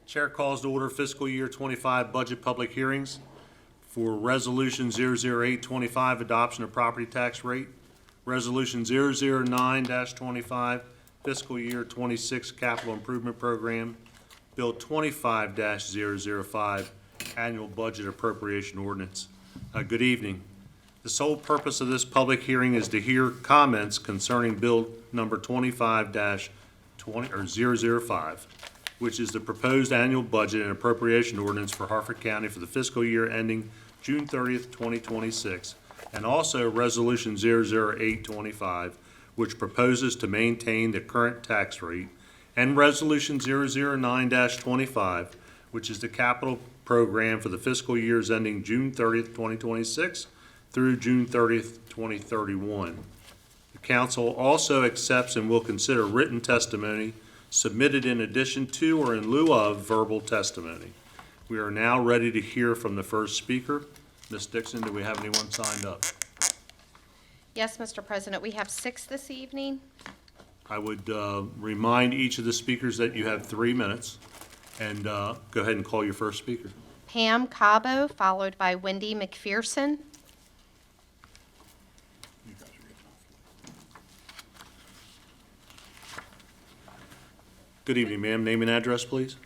Chair calls to order fiscal year 25 budget public hearings for Resolution 00825, adoption of property tax rate, Resolution 009-25, fiscal year 26 capital improvement program, Bill 25-005, annual budget appropriation ordinance. Good evening. The sole purpose of this public hearing is to hear comments concerning Bill number 25-20 or 005, which is the proposed annual budget and appropriation ordinance for Harford County for the fiscal year ending June 30th, 2026, and also Resolution 00825, which proposes to maintain the current tax rate, and Resolution 009-25, which is the capital program for the fiscal years ending June 30th, 2026 through June 30th, 2031. The council also accepts and will consider written testimony submitted in addition to or in lieu of verbal testimony. We are now ready to hear from the first speaker. Ms. Dixon, do we have anyone signed up? Yes, Mr. President, we have 6 this evening. I would remind each of the speakers that you have 3 minutes, and go ahead and call your first speaker. Pam Cabo, followed by Wendy McPherson. Good evening, ma'am. Name and address, please.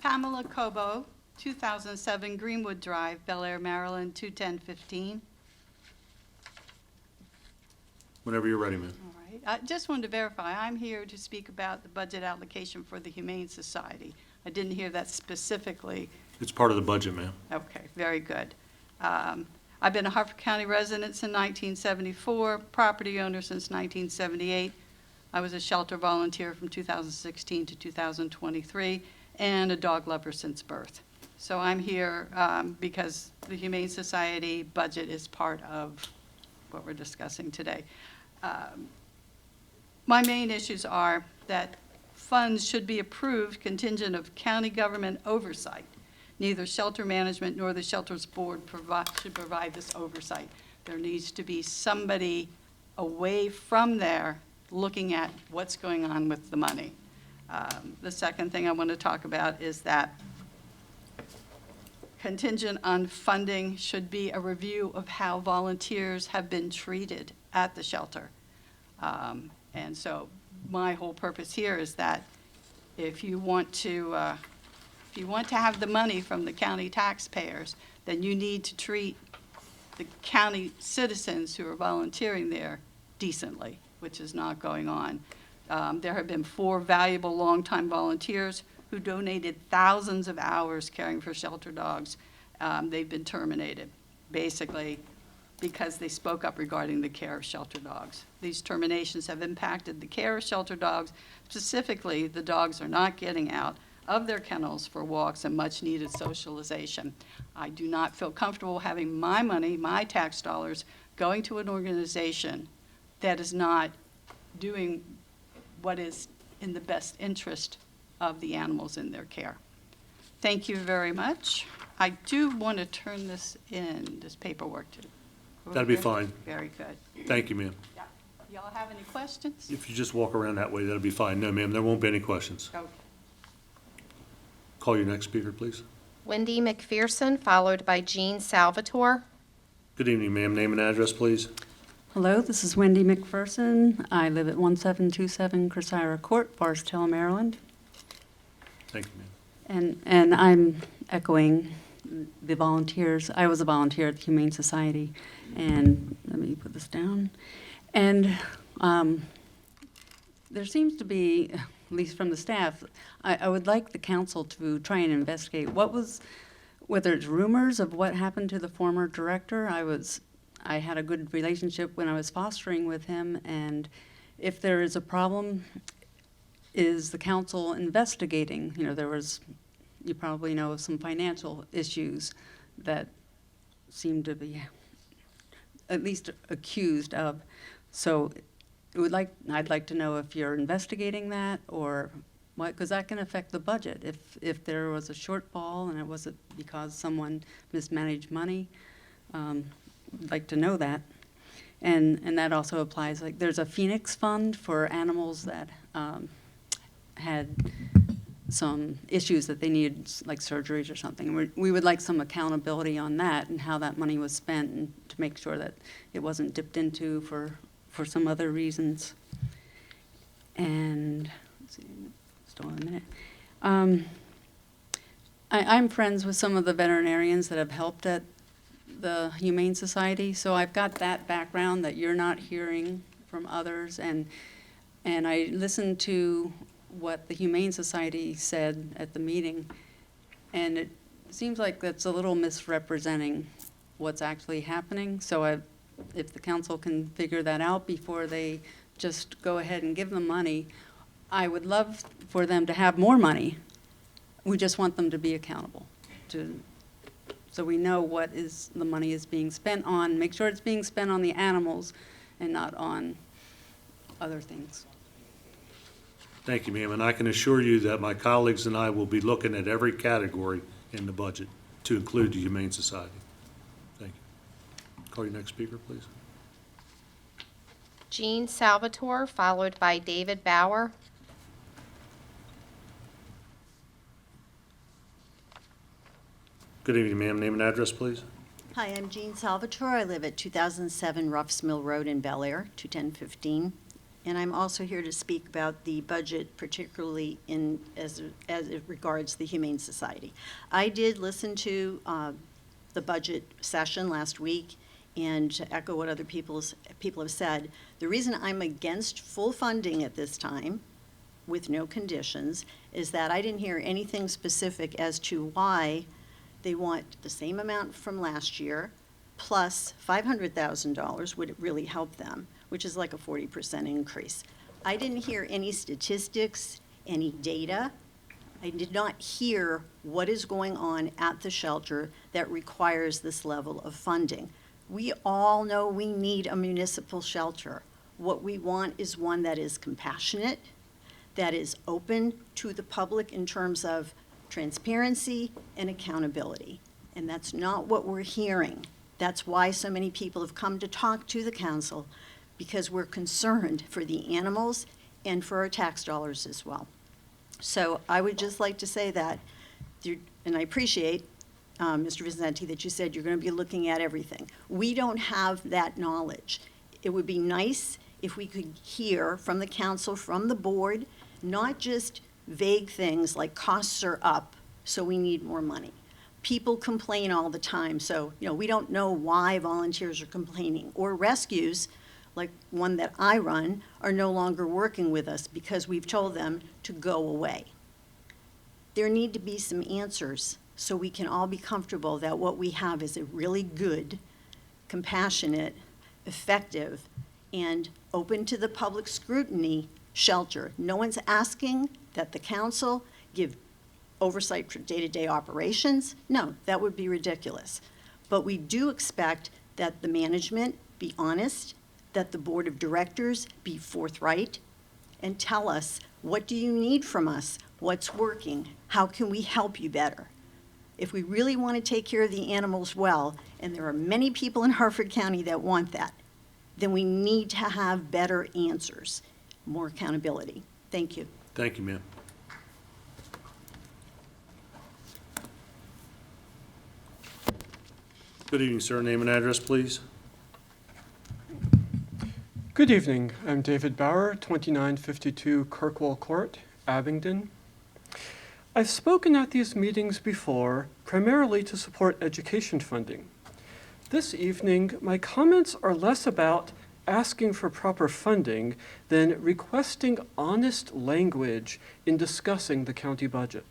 Pamela Cobo, 2007 Greenwood Drive, Bel Air, Maryland, 21015. Whenever you're ready, ma'am. All right. I just wanted to verify, I'm here to speak about the budget allocation for the Humane Society. I didn't hear that specifically. It's part of the budget, ma'am. Okay, very good. I've been a Harford County resident since 1974, property owner since 1978. I was a shelter volunteer from 2016 to 2023, and a dog lover since birth. So I'm here because the Humane Society budget is part of what we're discussing today. My main issues are that funds should be approved contingent of county government oversight. Neither shelter management nor the shelters board should provide this oversight. There needs to be somebody away from there looking at what's going on with the money. The second thing I want to talk about is that contingent on funding should be a review of how volunteers have been treated at the shelter. And so my whole purpose here is that if you want to have the money from the county taxpayers, then you need to treat the county citizens who are volunteering there decently, which is not going on. There have been 4 valuable longtime volunteers who donated thousands of hours caring for shelter dogs. They've been terminated, basically because they spoke up regarding the care of shelter dogs. These terminations have impacted the care of shelter dogs. Specifically, the dogs are not getting out of their kennels for walks and much needed socialization. I do not feel comfortable having my money, my tax dollars, going to an organization that is not doing what is in the best interest of the animals in their care. Thank you very much. I do want to turn this paperwork to. That'd be fine. Very good. Thank you, ma'am. Yeah. Y'all have any questions? If you just walk around that way, that'll be fine. No, ma'am, there won't be any questions. Okay. Call your next speaker, please. Wendy McPherson, followed by Jean Salvatore. Good evening, ma'am. Name and address, please. Hello, this is Wendy McPherson. I live at 1727 Cresira Court, Forest Hill, Maryland. Thank you, ma'am. And I'm echoing the volunteers. I was a volunteer at the Humane Society, and let me put this down. And there seems to be, at least from the staff, I would like the council to try and investigate whether it's rumors of what happened to the former director. I had a good relationship when I was fostering with him, and if there is a problem, is the council investigating? You probably know of some financial issues that seem to be at least accused of. So I'd like to know if you're investigating that or what, because that can affect the budget. If there was a shortfall and it wasn't because someone mismanaged money, I'd like to know that. And that also applies, like there's a Phoenix Fund for animals that had some issues that they needed, like surgeries or something. We would like some accountability on that and how that money was spent, and to make sure that it wasn't dipped into for some other reasons. And, let's see, still in a minute. I'm friends with some of the veterinarians that have helped at the Humane Society, so I've got that background that you're not hearing from others, and I listened to what the Humane Society said at the meeting, and it seems like that's a little misrepresenting what's actually happening. So if the council can figure that out before they just go ahead and give them money, I would love for them to have more money. We just want them to be accountable, so we know what the money is being spent on, make sure it's being spent on the animals and not on other things. Thank you, ma'am, and I can assure you that my colleagues and I will be looking at every category in the budget to include the Humane Society. Thank you. Call your next speaker, please. Jean Salvatore, followed by David Bauer. Good evening, ma'am. Name and address, please. Hi, I'm Jean Salvatore. I live at 2007 Ruffs Mill Road in Bel Air, 21015. And I'm also here to speak about the budget, particularly as it regards the Humane Society. I did listen to the budget session last week, and to echo what other people have said, the reason I'm against full funding at this time, with no conditions, is that I didn't hear anything specific as to why they want the same amount from last year, plus $500,000 would really help them, which is like a 40% increase. I didn't hear any statistics, any data. I did not hear what is going on at the shelter that requires this level of funding. We all know we need a municipal shelter. What we want is one that is compassionate, that is open to the public in terms of transparency and accountability. And that's not what we're hearing. That's why so many people have come to talk to the council, because we're concerned for the animals and for our tax dollars as well. So I would just like to say that, and I appreciate, Mr. Vicente, that you said you're going to be looking at everything. We don't have that knowledge. It would be nice if we could hear from the council, from the board, not just vague things like costs are up, so we need more money. People complain all the time, so we don't know why volunteers are complaining. Or rescues, like one that I run, are no longer working with us because we've told them to go away. There need to be some answers so we can all be comfortable that what we have is a really good, compassionate, effective, and open to the public scrutiny shelter. No one's asking that the council give oversight for day-to-day operations. No, that would be ridiculous. But we do expect that the management be honest, that the board of directors be forthright, and tell us, what do you need from us? What's working? How can we help you better? If we really want to take care of the animals well, and there are many people in Harford County that want that, then we need to have better answers, more accountability. Thank you. Thank you, ma'am. Good evening, sir. Name and address, please. Good evening. I'm David Bauer, 2952 Kirkwall Court, Abingdon. I've spoken at these meetings before, primarily to support education funding. This evening, my comments are less about asking for proper funding than requesting honest language in discussing the county budget.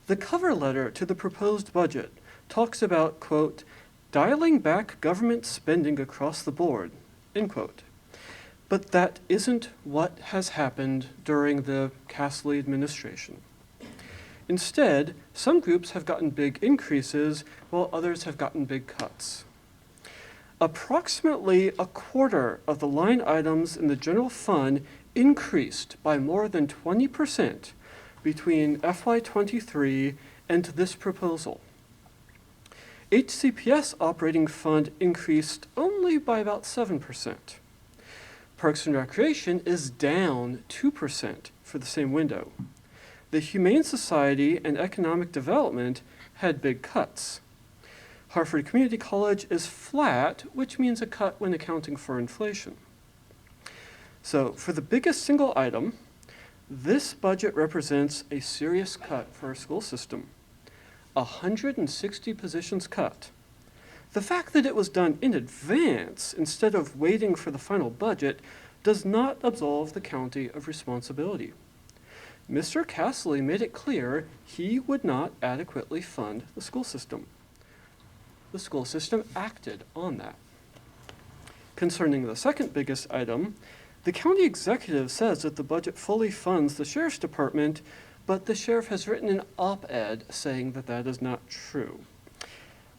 The cover letter to the proposed budget talks about, quote, dialing back government spending across the board, end quote. But that isn't what has happened during the Castley administration. Instead, some groups have gotten big increases while others have gotten big cuts. Approximately a quarter of the line items in the general fund increased by more than 20% between FY23 and this proposal. HCPS operating fund increased only by about 7%. Parks and Recreation is down 2% for the same window. the Humane Society and Economic Development had big cuts. Harford Community College is flat, which means a cut when accounting for inflation. So for the biggest single item, this budget represents a serious cut for our school system. 160 positions cut. The fact that it was done in advance instead of waiting for the final budget does not absolve the county of responsibility. Mr. Castley made it clear he would not adequately fund the school system. The school system acted on that. Concerning the second biggest item, the county executive says that the budget fully funds the sheriff's department, but the sheriff has written an op-ed saying that that is not true.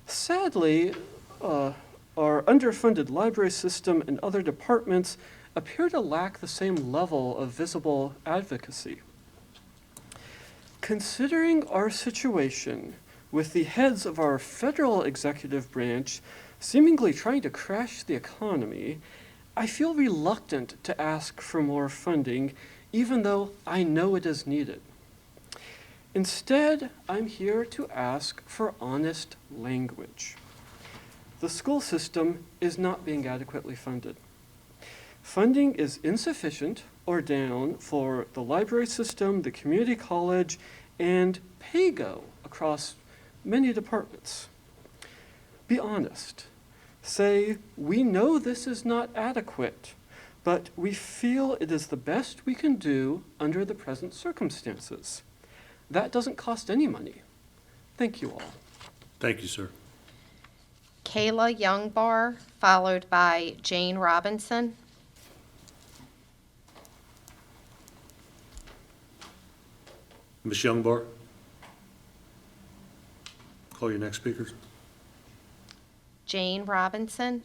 Sadly, our underfunded library system and other departments appear to lack the same level of visible advocacy. Considering our situation, with the heads of our federal executive branch seemingly trying to crash the economy, I feel reluctant to ask for more funding, even though I know it is needed. Instead, I'm here to ask for honest language. The school system is not being adequately funded. Funding is insufficient or down for the library system, the community college, and PAYGO across many departments. Be honest. Say, we know this is not adequate, but we feel it is the best we can do under the present circumstances. That doesn't cost any money. Thank you all. Thank you, sir. Kayla Youngbar, followed by Jane Robinson. Ms. Youngbar? Call your next speakers. Jane Robinson.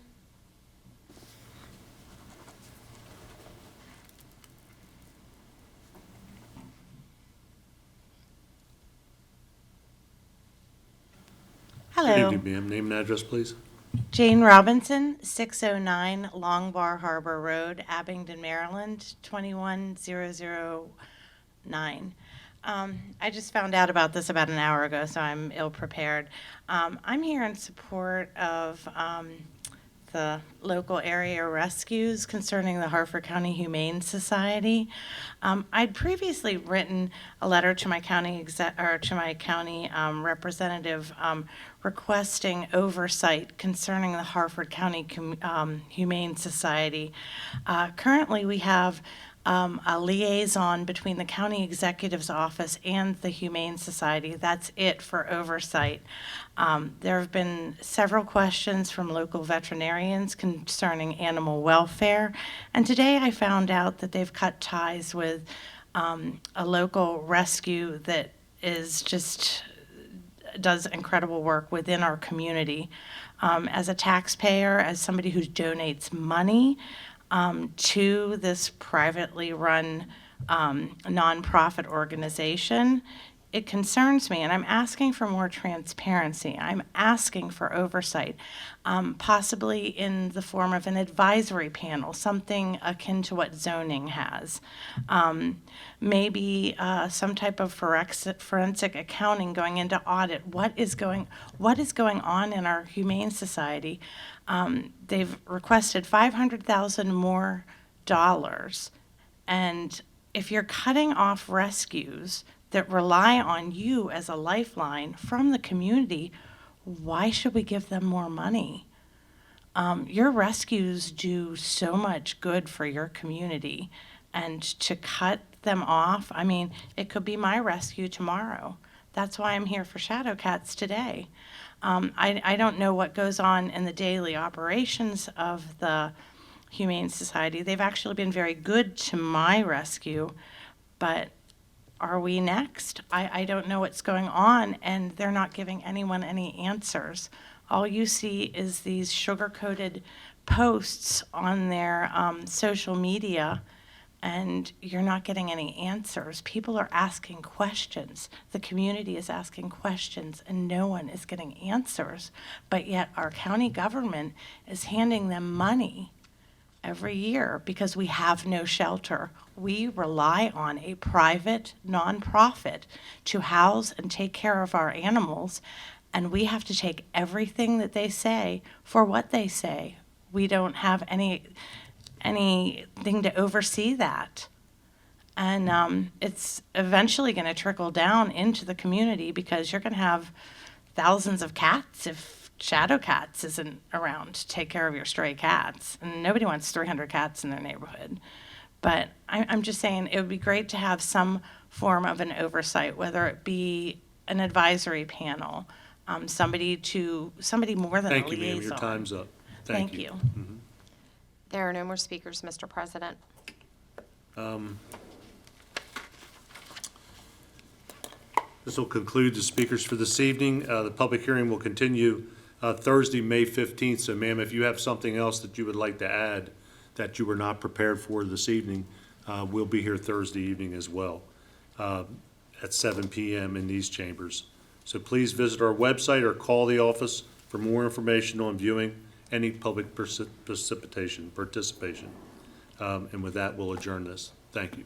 Good Hello, evening, ma'am. Name and address, please. Jane Robinson, 609 Long Bar Harbor Road, Abingdon, Maryland, 21009. I just found out about this about an hour ago, so I'm ill-prepared. I'm here in support of the local area rescues concerning the Harford County Humane Society. I'd previously written a letter to my county representative requesting oversight concerning the Harford County Humane Society. Currently, we have a liaison between the county executive's office and the Humane Society. That's it for oversight. There have been several questions from local veterinarians concerning animal welfare, and today I found out that they've cut ties with a local rescue that is just does incredible work within our community. As a taxpayer, as somebody who donates money to this privately run nonprofit organization, it concerns me, and I'm asking for more transparency. I'm asking for oversight, possibly in the form of an advisory panel, something akin to what zoning has. Maybe some type of forensic accounting going into audit. What is going on in our Humane Society? They've requested $500,000 more dollars, and if you're cutting off rescues that rely on you as a lifeline from the community, why should we give them more money? Your rescues do so much good for your community, and to cut them off, I mean, it could be my rescue tomorrow. That's why I'm here for Shadow Cats today. I don't know what goes on in the daily operations of the Humane Society. They've actually been very good to my rescue, but are we next? I don't know what's going on, and they're not giving anyone any answers. All you see is these sugar-coated posts on their social media, and you're not getting any answers. People are asking questions. The community is asking questions, and no one is getting answers. But yet our county government is handing them money every year because we have no shelter. We rely on a private nonprofit to house and take care of our animals, and we have to take everything that they say for what they say. We don't have anything to oversee that. And it's eventually going to trickle down into the community because you're going to have thousands of cats if Shadow Cats isn't around to take care of your stray cats. And nobody wants 300 cats in their neighborhood. But I'm just saying it would be great to have some form of an oversight, whether it be an advisory panel, somebody more than a Thank you, liaison. ma'am. Your time's up. Thank you. There are no more speakers, Mr. President. This will conclude the speakers for this evening. The public hearing will continue Thursday, May 15th. So, ma'am, if you have something else that you would like to add that you were not prepared for this evening, we'll be here Thursday evening as well at 7 p.m. in these chambers. So please visit our website or call the office for more information on viewing any public participation. And with that, we'll adjourn this. Thank you.